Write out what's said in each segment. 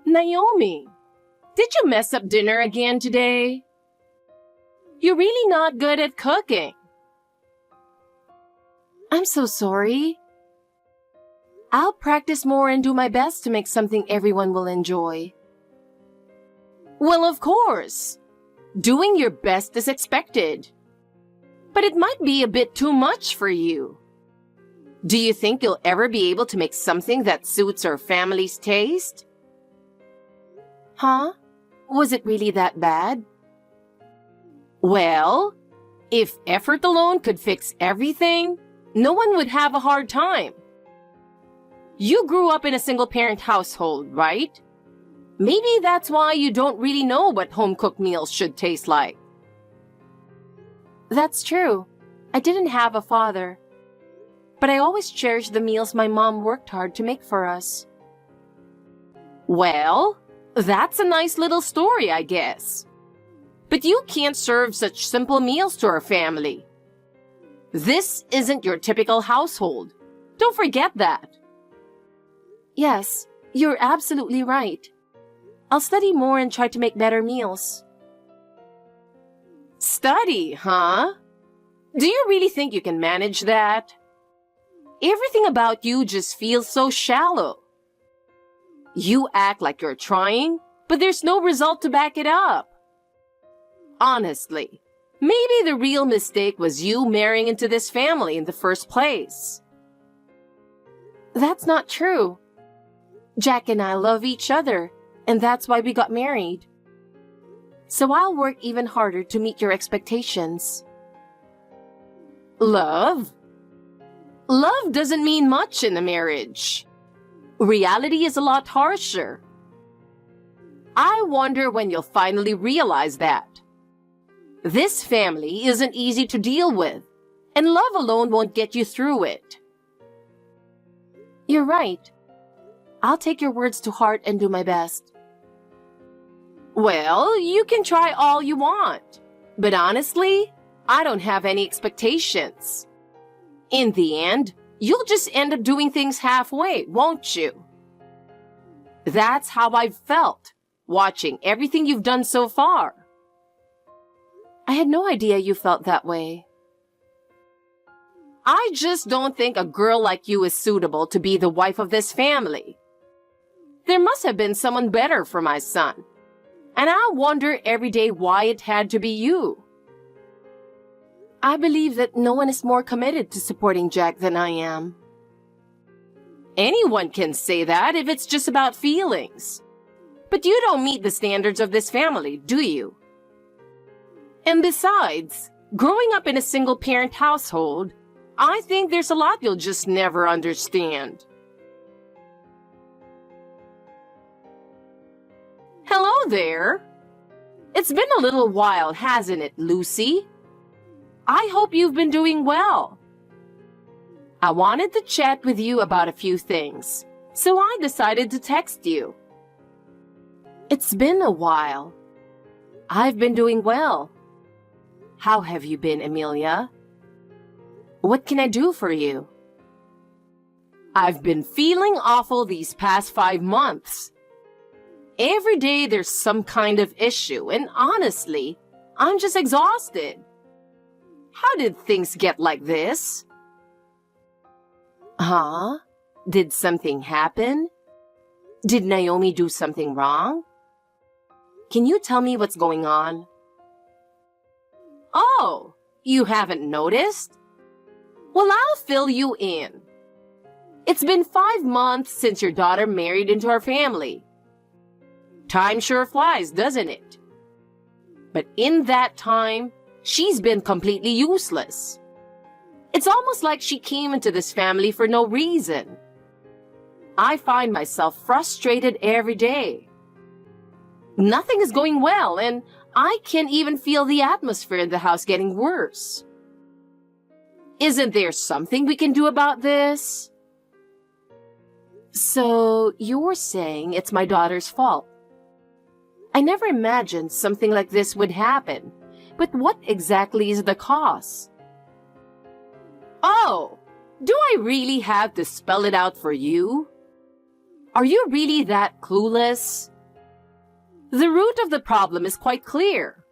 Naomi, did you mess up dinner again today? You're really not good at cooking. I'm so sorry. I'll practice more and do my best to make something everyone will enjoy. Well, of course. Doing your best is expected. But it might be a bit too much for you. Do you think you'll ever be able to make something that suits our family's taste? Huh? Was it really that bad? Well, if effort alone could fix everything, no one would have a hard time. You grew up in a single-parent household, right? Maybe that's why you don't really know what home-cooked meals should taste like. That's true. I didn't have a father. But I always cherished the meals my mom worked hard to make for us. Well, that's a nice little story, I guess. But you can't serve such simple meals to our family. This isn't your typical household. Don't forget that. Yes, you're absolutely right. I'll study more and try to make better meals. Study, huh? Do you really think you can manage that? Everything about you just feels so shallow. You act like you're trying, but there's no result to back it up. Honestly, maybe the real mistake was you marrying into this family in the first place. That's not true. Jack and I love each other, and that's why we got married. So I'll work even harder to meet your expectations. Love? Love doesn't mean much in a marriage. Reality is a lot harsher. I wonder when you'll finally realize that. This family isn't easy to deal with, and love alone won't get you through it. You're right. I'll take your words to heart and do my best. Well, you can try all you want, but honestly, I don't have any expectations. In the end, you'll just end up doing things halfway, won't you? That's how I've felt, watching everything you've done so far. I had no idea you felt that way. I just don't think a girl like you is suitable to be the wife of this family. There must have been someone better for my son, and I wonder every day why it had to be you. I believe that no one is more committed to supporting Jack than I am. Anyone can say that if it's just about feelings. But you don't meet the standards of this family, do you? And besides, growing up in a single-parent household, I think there's a lot you'll just never understand. Hello there. It's been a little while, hasn't it, Lucy? I hope you've been doing well. I wanted to chat with you about a few things, so I decided to text you. It's been a while. I've been doing well. How have you been, Amelia? What can I do for you? I've been feeling awful these past 5 months. Every day there's some kind of issue, and honestly, I'm just exhausted. How did things get like this? Huh? Did something happen? Did Naomi do something wrong? Can you tell me what's going on? Oh, you haven't noticed? Well, I'll fill you in. It's been 5 months since your daughter married into our family. Time sure flies, doesn't it? But in that time, she's been completely useless. It's almost like she came into this family for no reason. I find myself frustrated every day. Nothing is going well, and I can even feel the atmosphere in the house getting worse. Isn't there something we can do about this? So, you're saying it's my daughter's fault? I never imagined something like this would happen, but what exactly is the cause? Oh, do I really have to spell it out for you? Are you really that clueless? The root of the problem is quite clear.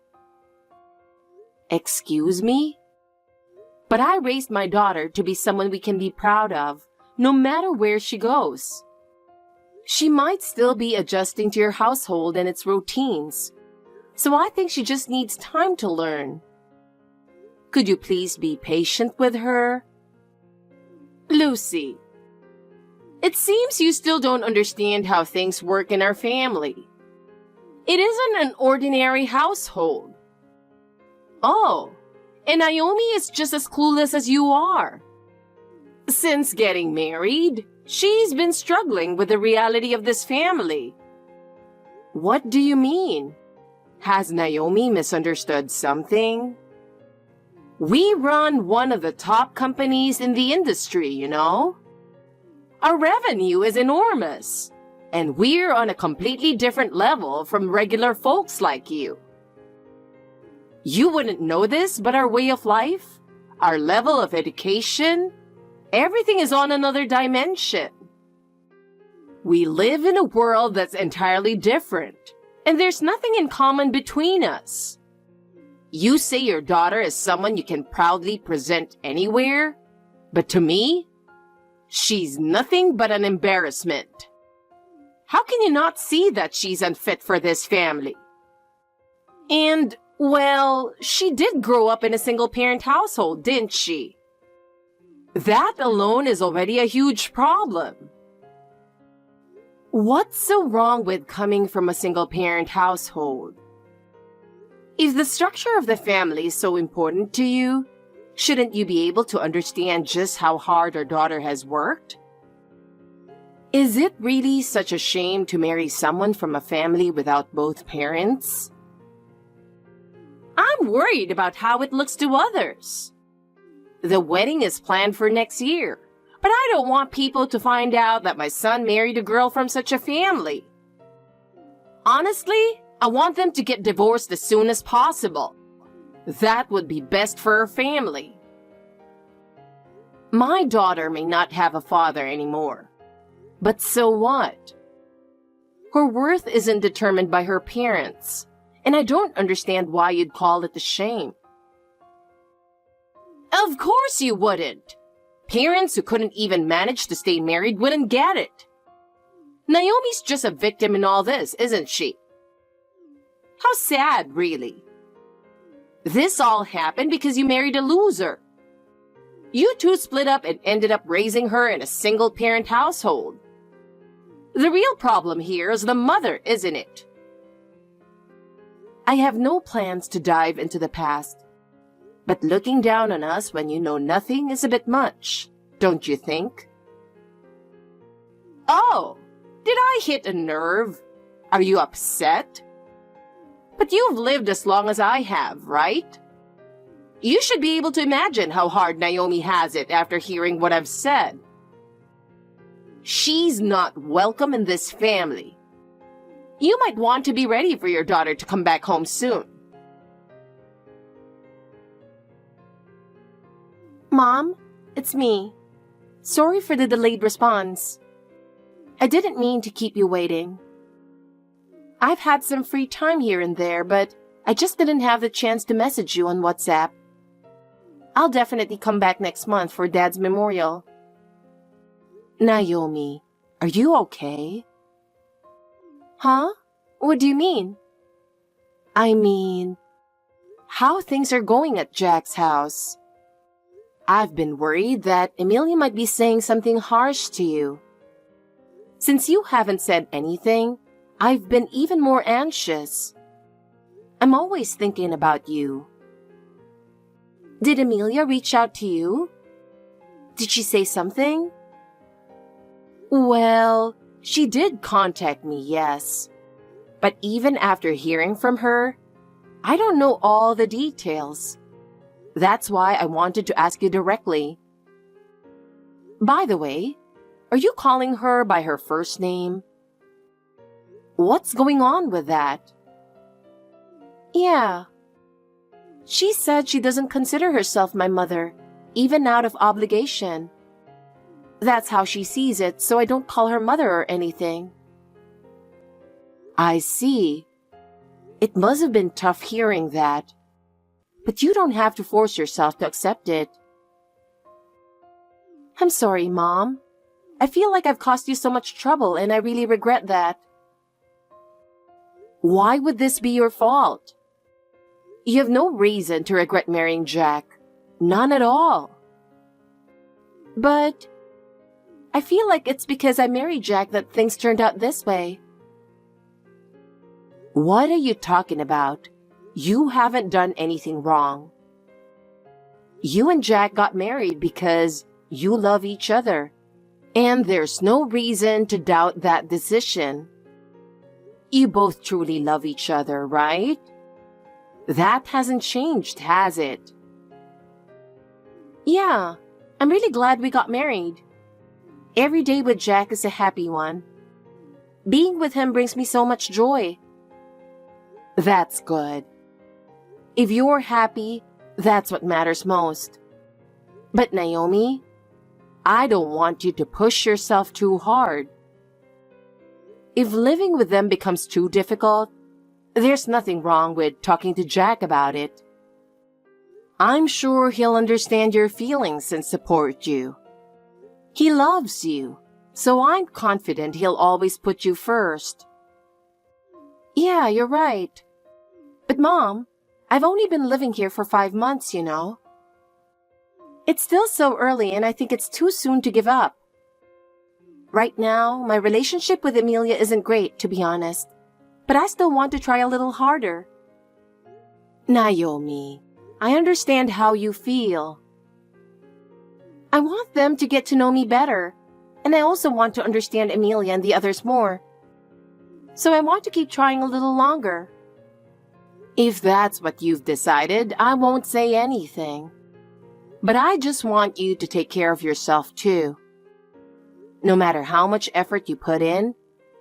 Excuse me? But I raised my daughter to be someone we can be proud of, no matter where she goes. She might still be adjusting to your household and its routines, so I think she just needs time to learn. Could you please be patient with her? Lucy, it seems you still don't understand how things work in our family. It isn't an ordinary household. Oh, and Naomi is just as clueless as you are. Since getting married, she's been struggling with the reality of this family. What do you mean? Has Naomi misunderstood something? We run one of the top companies in the industry, you know? Our revenue is enormous, and we're on a completely different level from regular folks like you. You wouldn't know this, but our way of life, our level of education, everything is on another dimension. We live in a world that's entirely different, and there's nothing in common between us. You say your daughter is someone you can proudly present anywhere, but to me, she's nothing but an embarrassment. How can you not see that she's unfit for this family? And, well, she did grow up in a single-parent household, didn't she? That alone is already a huge problem. What's so wrong with coming from a single-parent household? If the structure of the family is so important to you, shouldn't you be able to understand just how hard our daughter has worked? Is it really such a shame to marry someone from a family without both parents? I'm worried about how it looks to others. The wedding is planned for next year, but I don't want people to find out that my son married a girl from such a family. Honestly, I want them to get divorced as soon as possible. That would be best for her family. My daughter may not have a father anymore, but so what? Her worth isn't determined by her parents, and I don't understand why you'd call it a shame. Of course you wouldn't. Parents who couldn't even manage to stay married wouldn't get it. Naomi's just a victim in all this, isn't she? How sad, really. This all happened because you married a loser. You two split up and ended up raising her in a single-parent household. The real problem here is the mother, isn't it? I have no plans to dive into the past, but looking down on us when you know nothing is a bit much, don't you think? Oh, did I hit a nerve? Are you upset? But you've lived as long as I have, right? You should be able to imagine how hard Naomi has it after hearing what I've said. She's not welcome in this family. You might want to be ready for your daughter to come back home soon. Mom, it's me. Sorry for the delayed response. I didn't mean to keep you waiting. I've had some free time here and there, but I just didn't have the chance to message you on WhatsApp. I'll definitely come back next month for Dad's memorial. Naomi, are you okay? Huh? What do you mean? I mean, how things are going at Jack's house. I've been worried that Emilia might be saying something harsh to you. Since you haven't said anything, I've been even more anxious. I'm always thinking about you. Did Emilia reach out to you? Did she say something? Well, she did contact me, yes. But even after hearing from her, I don't know all the details. That's why I wanted to ask you directly. By the way, are you calling her by her first name? What's going on with that? Yeah. She said she doesn't consider herself my mother, even out of obligation. That's how she sees it, so I don't call her mother or anything. I see. It must have been tough hearing that, but you don't have to force yourself to accept it. I'm sorry, Mom. I feel like I've caused you so much trouble and I really regret that. Why would this be your fault? You have no reason to regret marrying Jack. None at all. But I feel like it's because I married Jack that things turned out this way. What are you talking about? You haven't done anything wrong. You and Jack got married because you love each other, and there's no reason to doubt that decision. You both truly love each other, right? That hasn't changed, has it? Yeah, I'm really glad we got married. Every day with Jack is a happy one. Being with him brings me so much joy. That's good. If you're happy, that's what matters most. But Naomi, I don't want you to push yourself too hard. If living with them becomes too difficult, there's nothing wrong with talking to Jack about it. I'm sure he'll understand your feelings and support you. He loves you, so I'm confident he'll always put you first. Yeah, you're right. But Mom, I've only been living here for 5 months, you know. It's still so early and I think it's too soon to give up. Right now, my relationship with Emilia isn't great, to be honest. But I still want to try a little harder. Naomi, I understand how you feel. I want them to get to know me better, and I also want to understand Emilia and the others more. So I want to keep trying a little longer. If that's what you've decided, I won't say anything. But I just want you to take care of yourself too. No matter how much effort you put in,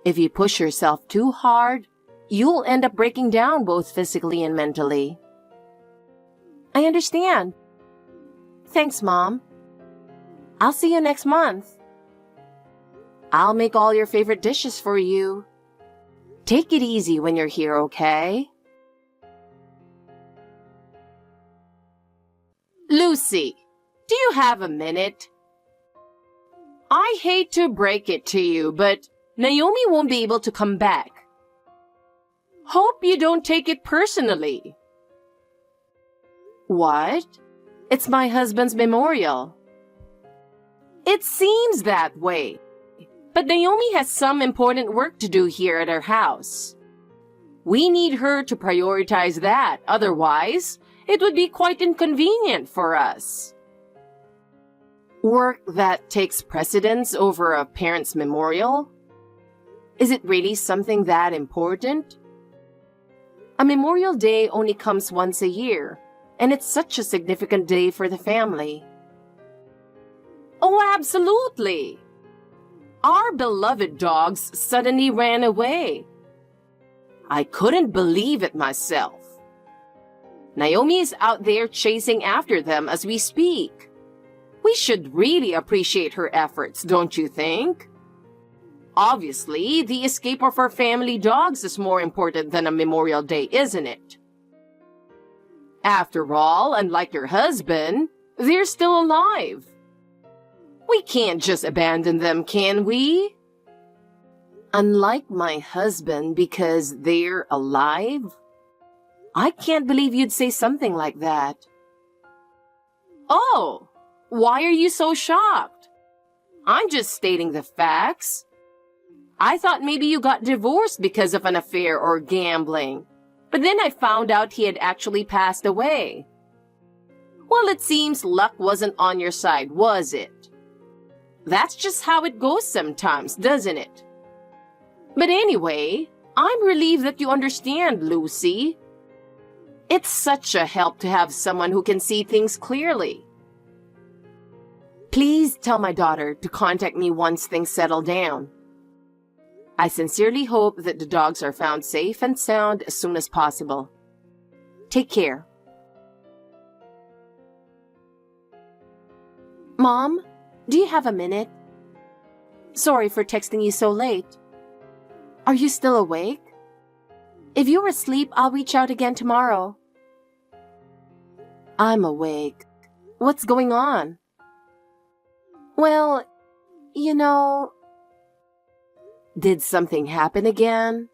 if you push yourself too hard, you'll end up breaking down both physically and mentally. I understand. Thanks, Mom. I'll see you next month. I'll make all your favorite dishes for you. Take it easy when you're here, okay? Lucy, do you have a minute? I hate to break it to you, but Naomi won't be able to come back. Hope you don't take it personally. What? It's my husband's memorial. It seems that way. But Naomi has some important work to do here at our house. We need her to prioritize that, otherwise, it would be quite inconvenient for us. Work that takes precedence over a parent's memorial? Is it really something that important? A Memorial Day only comes once a year, and it's such a significant day for the family. Oh, absolutely! Our beloved dogs suddenly ran away. I couldn't believe it myself. Naomi is out there chasing after them as we speak. We should really appreciate her efforts, don't you think? Obviously, the escape of our family dogs is more important than a Memorial Day, isn't it? After all, unlike your husband, they're still alive. We can't just abandon them, can we? Unlike my husband because they're alive? I can't believe you'd say something like that. Oh, why are you so shocked? I'm just stating the facts. I thought maybe you got divorced because of an affair or gambling, but then I found out he had actually passed away. Well, it seems luck wasn't on your side, was it? That's just how it goes sometimes, doesn't it? But anyway, I'm relieved that you understand, Lucy. It's such a help to have someone who can see things clearly. Please tell my daughter to contact me once things settle down. I sincerely hope that the dogs are found safe and sound as soon as possible. Take care. Mom, do you have a minute? Sorry for texting you so late. Are you still awake? If you're asleep, I'll reach out again tomorrow. I'm awake. What's going on? Well, you know... Did something happen again?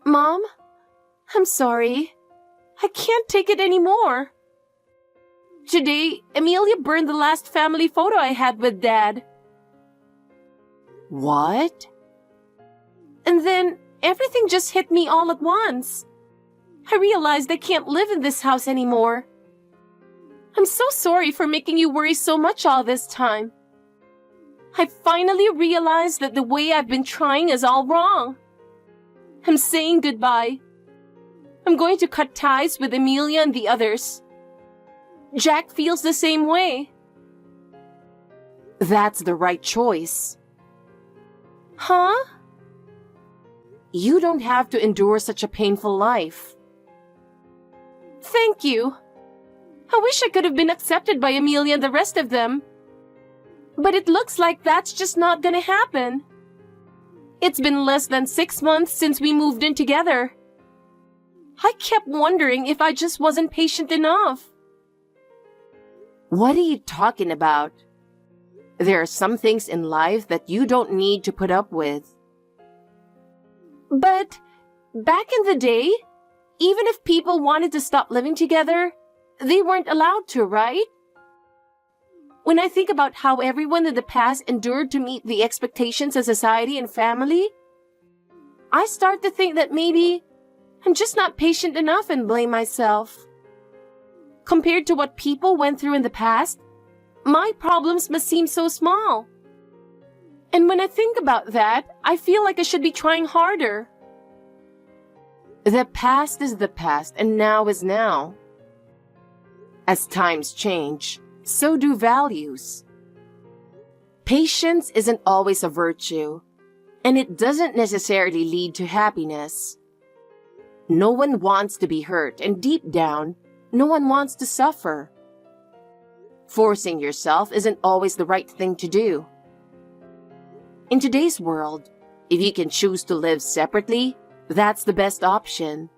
Mom? I'm sorry. I can't take it anymore. Today, Amelia burned the last family photo I had with Dad. What? And then everything just hit me all at once. I realized I can't live in this house anymore. I'm so sorry for making you worry so much all this time. I finally realized that the way I've been trying is all wrong. I'm saying goodbye. I'm going to cut ties with Amelia and the others. Jack feels the same way. That's the right choice. Huh? You don't have to endure such a painful life. Thank you. I wish I could have been accepted by Amelia and the rest of them. But it looks like that's just not gonna happen. It's been less than 6 months since we moved in together. I kept wondering if I just wasn't patient enough. What are you talking about? There are some things in life that you don't need to put up with. But back in the day, even if people wanted to stop living together, they weren't allowed to, right? When I think about how everyone in the past endured to meet the expectations of society and family, I start to think that maybe I'm just not patient enough and blame myself. Compared to what people went through in the past, my problems must seem so small. And when I think about that, I feel like I should be trying harder. The past is the past, and now is now. As times change, so do values. Patience isn't always a virtue, and it doesn't necessarily lead to happiness. No one wants to be hurt, and deep down, no one wants to suffer. Forcing yourself isn't always the right thing to do. In today's world, if you can choose to live separately, that's the best option.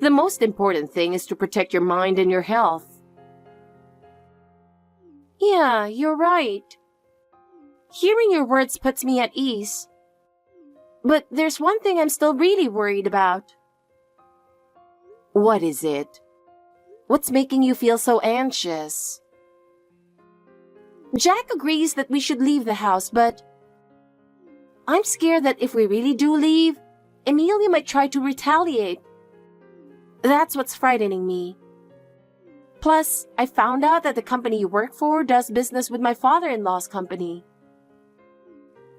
The most important thing is to protect your mind and your health. Yeah, you're right. Hearing your words puts me at ease. But there's one thing I'm still really worried about. What is it? What's making you feel so anxious? Jack agrees that we should leave the house, but I'm scared that if we really do leave, Amelia might try to retaliate. That's what's frightening me. Plus, I found out that the company you work for does business with my father-in-law's company.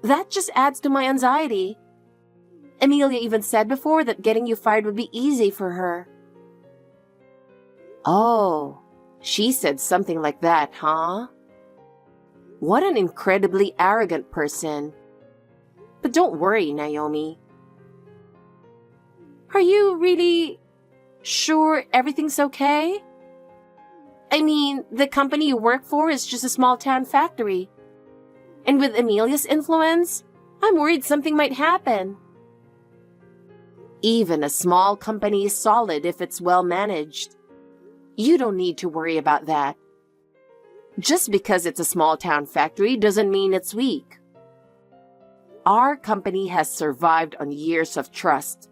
That just adds to my anxiety. Amelia even said before that getting you fired would be easy for her. Oh, she said something like that, huh? What an incredibly arrogant person. But don't worry, Naomi. Are you really sure everything's okay? I mean, the company you work for is just a small-town factory. And with Amelia's influence, I'm worried something might happen. Even a small company is solid if it's well managed. You don't need to worry about that. Just because it's a small-town factory doesn't mean it's weak. Our company has survived on years of trust.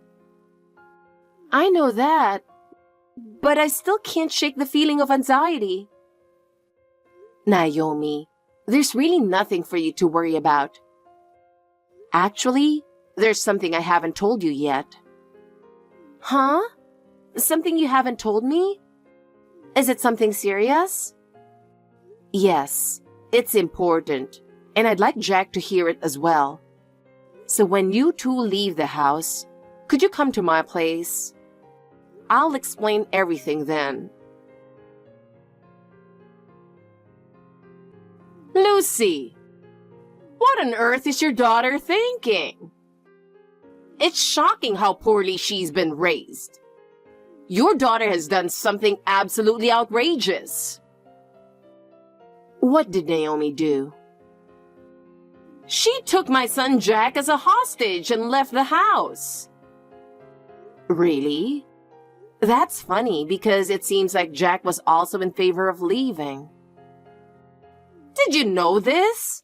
I know that, but I still can't shake the feeling of anxiety. Naomi, there's really nothing for you to worry about. Actually, there's something I haven't told you yet. Huh? Something you haven't told me? Is it something serious? Yes, it's important, and I'd like Jack to hear it as well. So when you two leave the house, could you come to my place? I'll explain everything then. Lucy, what on earth is your daughter thinking? It's shocking how poorly she's been raised. Your daughter has done something absolutely outrageous. What did Naomi do? She took my son Jack as a hostage and left the house. Really? That's funny because it seems like Jack was also in favor of leaving. Did you know this?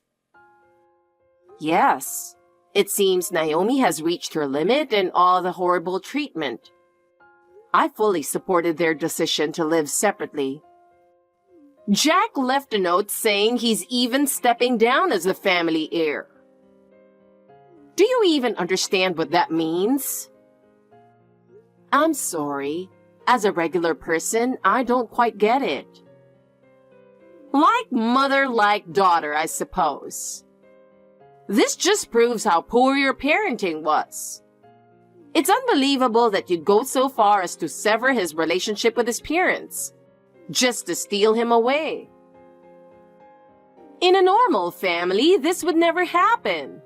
Yes. It seems Naomi has reached her limit in all the horrible treatment. I fully supported their decision to live separately. Jack left a note saying he's even stepping down as the family heir. Do you even understand what that means? I'm sorry. As a regular person, I don't quite get it. Like mother, like daughter, I suppose. This just proves how poor your parenting was. It's unbelievable that you'd go so far as to sever his relationship with his parents, just to steal him away. In a normal family, this would never happen.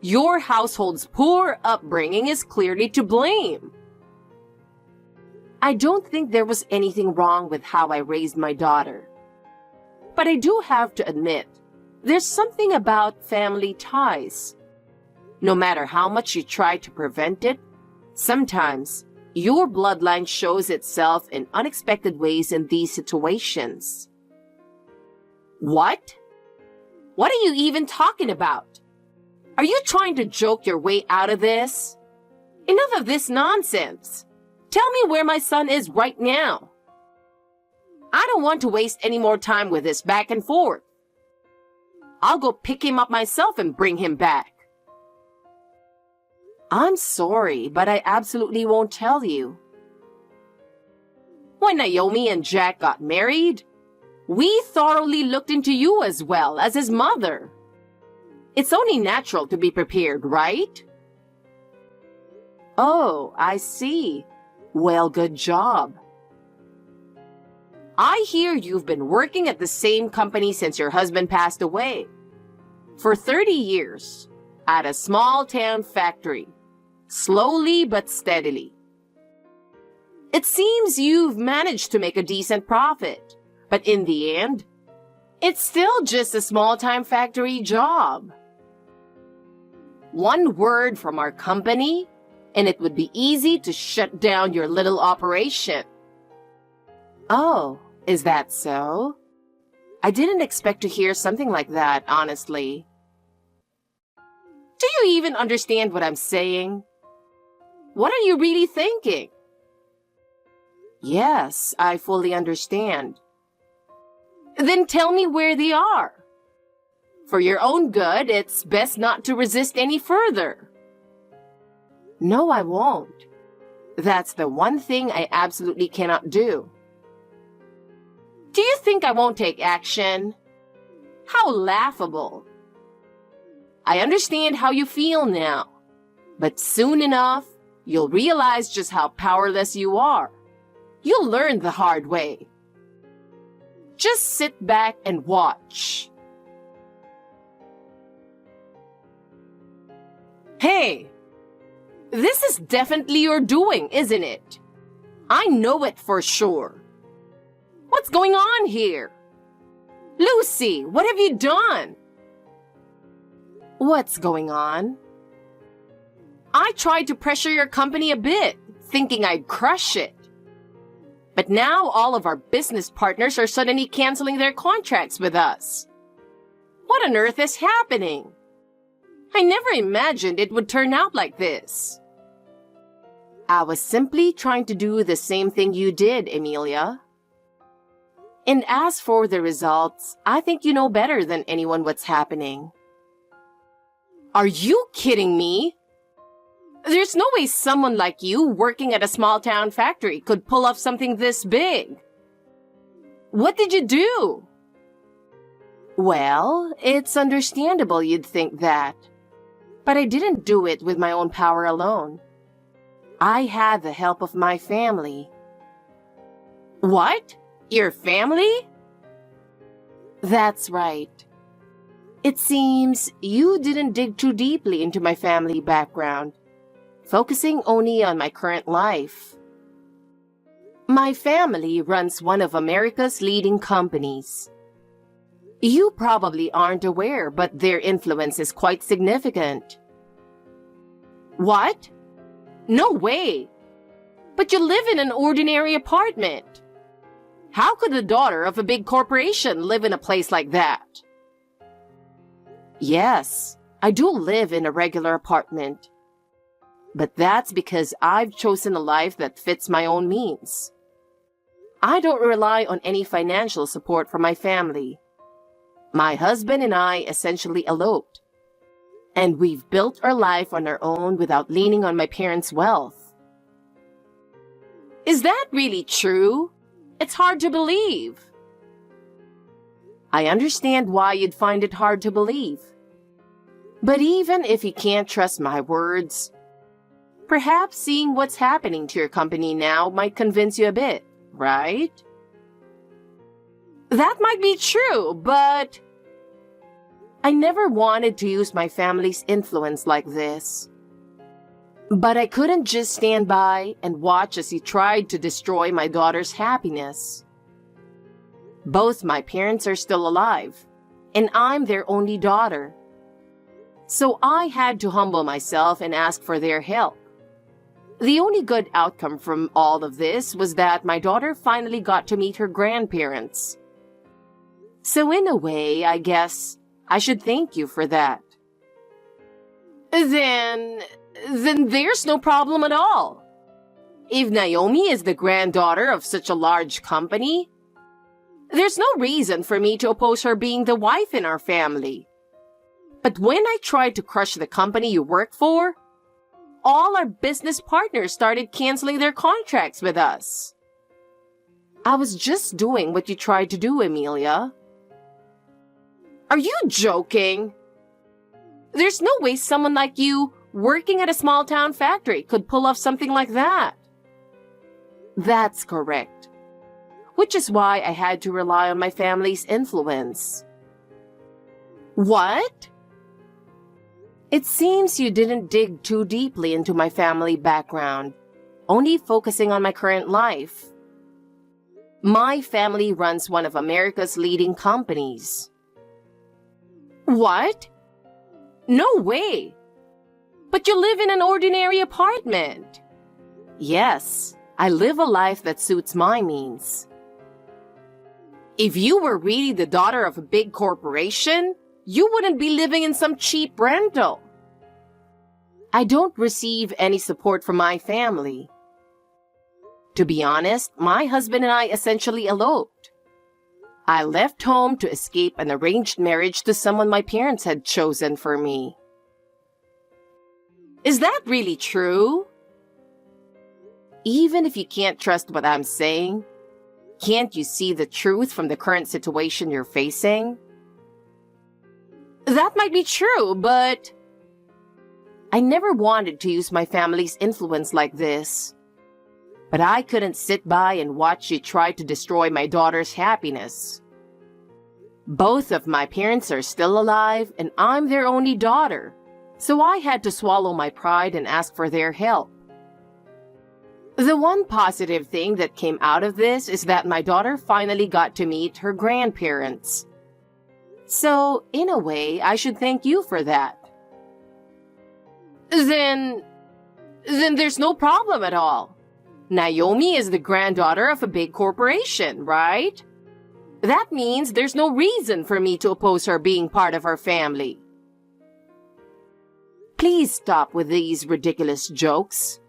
Your household's poor upbringing is clearly to blame. I don't think there was anything wrong with how I raised my daughter. But I do have to admit, there's something about family ties. No matter how much you try to prevent it, sometimes your bloodline shows itself in unexpected ways in these situations. What? What are you even talking about? Are you trying to joke your way out of this? Enough of this nonsense. Tell me where my son is right now. I don't want to waste any more time with this back and forth. I'll go pick him up myself and bring him back. I'm sorry, but I absolutely won't tell you. When Naomi and Jack got married, we thoroughly looked into you as well as his mother. It's only natural to be prepared, right? Oh, I see. Well, good job. I hear you've been working at the same company since your husband passed away. For 30 years, at a small town factory, slowly but steadily. It seems you've managed to make a decent profit, but in the end, it's still just a small-time factory job. One word from our company, and it would be easy to shut down your little operation. Oh, is that so? I didn't expect to hear something like that, honestly. Do you even understand what I'm saying? What are you really thinking? Yes, I fully understand. Then tell me where they are. For your own good, it's best not to resist any further. No, I won't. That's the one thing I absolutely cannot do. Do you think I won't take action? How laughable. I understand how you feel now, but soon enough, you'll realize just how powerless you are. You'll learn the hard way. Just sit back and watch. Hey, this is definitely your doing, isn't it? I know it for sure. What's going on here? Lucy, what have you done? What's going on? I tried to pressure your company a bit, thinking I'd crush it. But now all of our business partners are suddenly canceling their contracts with us. What on earth is happening? I never imagined it would turn out like this. I was simply trying to do the same thing you did, Emilia. And as for the results, I think you know better than anyone what's happening. Are you kidding me? There's no way someone like you working at a small town factory could pull off something this big. What did you do? Well, it's understandable you'd think that. But I didn't do it with my own power alone. I had the help of my family. What? Your family? That's right. It seems you didn't dig too deeply into my family background, focusing only on my current life. My family runs one of America's leading companies. You probably aren't aware, but their influence is quite significant. What? No way! But you live in an ordinary apartment. How could the daughter of a big corporation live in a place like that? Yes, I do live in a regular apartment. But that's because I've chosen a life that fits my own means. I don't rely on any financial support from my family. My husband and I essentially eloped. And we've built our life on our own without leaning on my parents' wealth. Is that really true? It's hard to believe. I understand why you'd find it hard to believe. But even if you can't trust my words, perhaps seeing what's happening to your company now might convince you a bit, right? That might be true, but I never wanted to use my family's influence like this. But I couldn't just stand by and watch as he tried to destroy my daughter's happiness. Both my parents are still alive, and I'm their only daughter. So I had to humble myself and ask for their help. The only good outcome from all of this was that my daughter finally got to meet her grandparents. So in a way, I guess I should thank you for that. Then there's no problem at all. If Naomi is the granddaughter of such a large company, there's no reason for me to oppose her being the wife in our family. But when I tried to crush the company you work for, all our business partners started canceling their contracts with us. I was just doing what you tried to do, Amelia. Are you joking? There's no way someone like you working at a small-town factory could pull off something like that. That's correct. Which is why I had to rely on my family's influence. What? It seems you didn't dig too deeply into my family background, only focusing on my current life. My family runs one of America's leading companies. What? No way! But you live in an ordinary apartment. Yes, I live a life that suits my means. If you were really the daughter of a big corporation, you wouldn't be living in some cheap rental. I don't receive any support from my family. To be honest, my husband and I essentially eloped. I left home to escape an arranged marriage to someone my parents had chosen for me. Is that really true? Even if you can't trust what I'm saying, can't you see the truth from the current situation you're facing? That might be true, but I never wanted to use my family's influence like this. But I couldn't sit by and watch you try to destroy my daughter's happiness. Both of my parents are still alive, and I'm their only daughter, so I had to swallow my pride and ask for their help. The one positive thing that came out of this is that my daughter finally got to meet her grandparents. So, in a way, I should thank you for that. Then there's no problem at all. Naomi is the granddaughter of a big corporation, right? That means there's no reason for me to oppose her being part of our family. Please stop with these ridiculous jokes.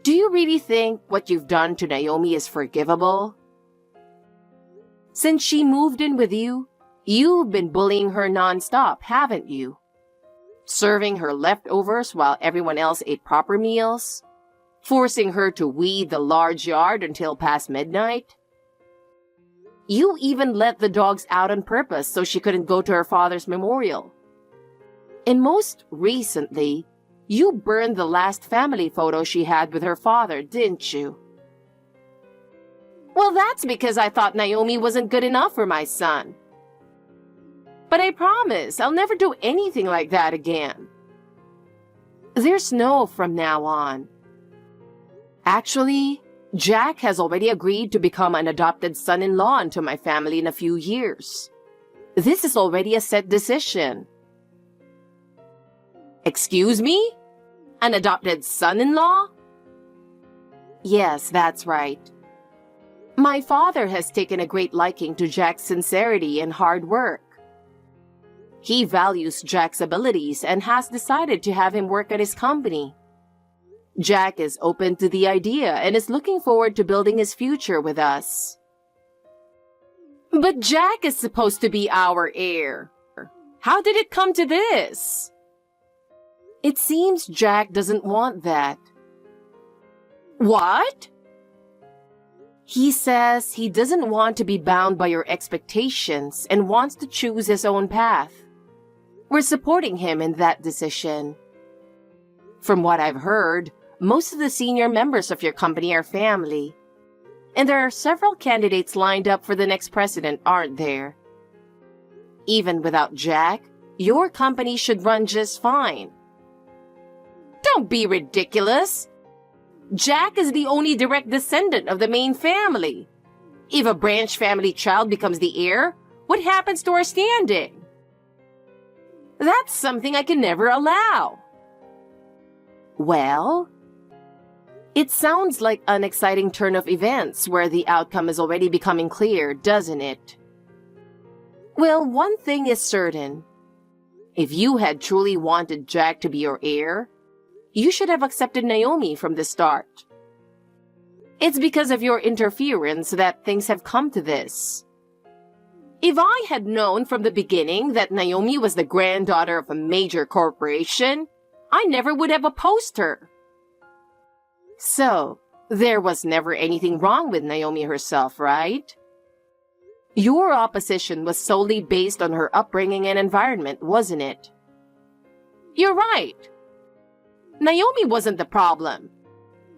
Do you really think what you've done to Naomi is forgivable? Since she moved in with you, you've been bullying her nonstop, haven't you? Serving her leftovers while everyone else ate proper meals? Forcing her to weed the large yard until past midnight? You even let the dogs out on purpose so she couldn't go to her father's memorial. And most recently, you burned the last family photo she had with her father, didn't you? Well, that's because I thought Naomi wasn't good enough for my son. But I promise I'll never do anything like that again. There's no from now on. Actually, Jack has already agreed to become an adopted son-in-law into my family in a few years. This is already a set decision. Excuse me? An adopted son-in-law? Yes, that's right. My father has taken a great liking to Jack's sincerity and hard work. He values Jack's abilities and has decided to have him work at his company. Jack is open to the idea and is looking forward to building his future with us. But Jack is supposed to be our heir. How did it come to this? It seems Jack doesn't want that. What? He says he doesn't want to be bound by your expectations and wants to choose his own path. We're supporting him in that decision. From what I've heard, most of the senior members of your company are family. And there are several candidates lined up for the next president, aren't there? Even without Jack, your company should run just fine. Don't be ridiculous. Jack is the only direct descendant of the main family. If a branch family child becomes the heir, what happens to our standing? That's something I can never allow. Well, it sounds like an exciting turn of events where the outcome is already becoming clear, doesn't it? Well, one thing is certain. If you had truly wanted Jack to be your heir, you should have accepted Naomi from the start. It's because of your interference that things have come to this. If I had known from the beginning that Naomi was the granddaughter of a major corporation, I never would have opposed her. So, there was never anything wrong with Naomi herself, right? Your opposition was solely based on her upbringing and environment, wasn't it? You're right. Naomi wasn't the problem.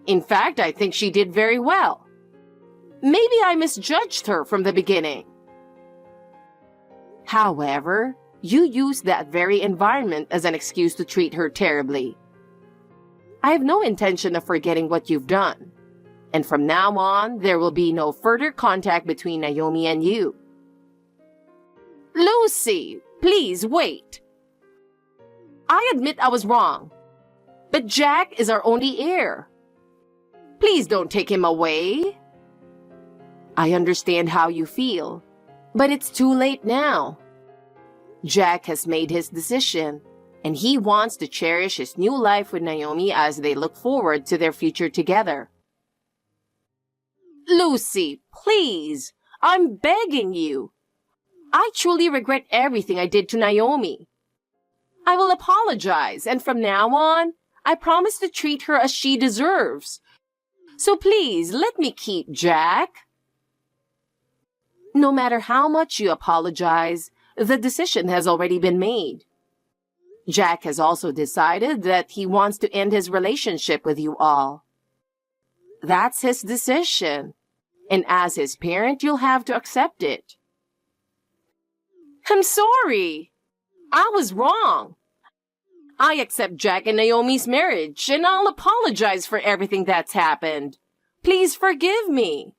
In fact, I think she did very well. Maybe I misjudged her from the beginning. However, you used that very environment as an excuse to treat her terribly. I have no intention of forgetting what you've done, and from now on, there will be no further contact between Naomi and you. Lucy, please wait. I admit I was wrong, but Jack is our only heir. Please don't take him away. I understand how you feel, but it's too late now. Jack has made his decision, and he wants to cherish his new life with Naomi as they look forward to their future together. Lucy, please, I'm begging you. I truly regret everything I did to Naomi. I will apologize, and from now on, I promise to treat her as she deserves. So please, let me keep Jack. No matter how much you apologize, the decision has already been made. Jack has also decided that he wants to end his relationship with you all. That's his decision, and as his parent, you'll have to accept it. I'm sorry. I was wrong. I accept Jack and Naomi's marriage, and I'll apologize for everything that's happened. Please forgive me.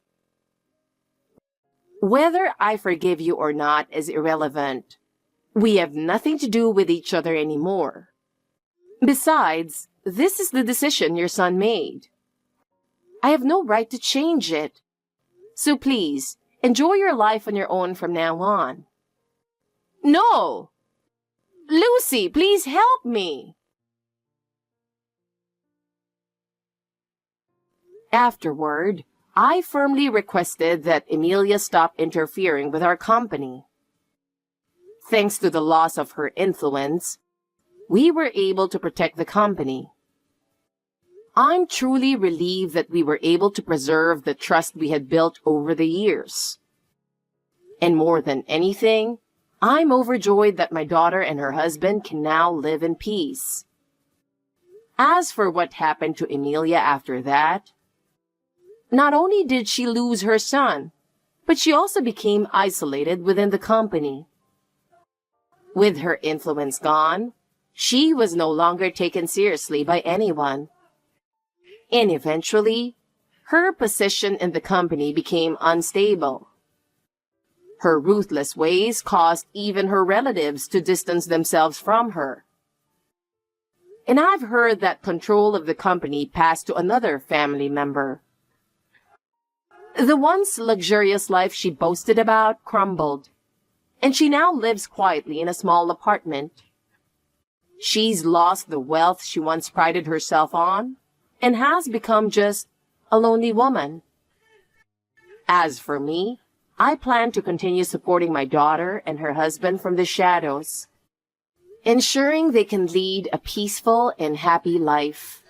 Whether I forgive you or not is irrelevant. We have nothing to do with each other anymore. Besides, this is the decision your son made. I have no right to change it. So please, enjoy your life on your own from now on. No! Lucy, please help me! Afterward, I firmly requested that Emilia stop interfering with our company. Thanks to the loss of her influence, we were able to protect the company. I'm truly relieved that we were able to preserve the trust we had built over the years. And more than anything, I'm overjoyed that my daughter and her husband can now live in peace. As for what happened to Emilia after that, not only did she lose her son, but she also became isolated within the company. With her influence gone, she was no longer taken seriously by anyone. And eventually, her position in the company became unstable. Her ruthless ways caused even her relatives to distance themselves from her. And I've heard that control of the company passed to another family member, The once luxurious life she boasted about crumbled, and she now lives quietly in a small apartment. She's lost the wealth she once prided herself on and has become just a lonely woman. As for me, I plan to continue supporting my daughter and her husband from the shadows, ensuring they can lead a peaceful and happy life.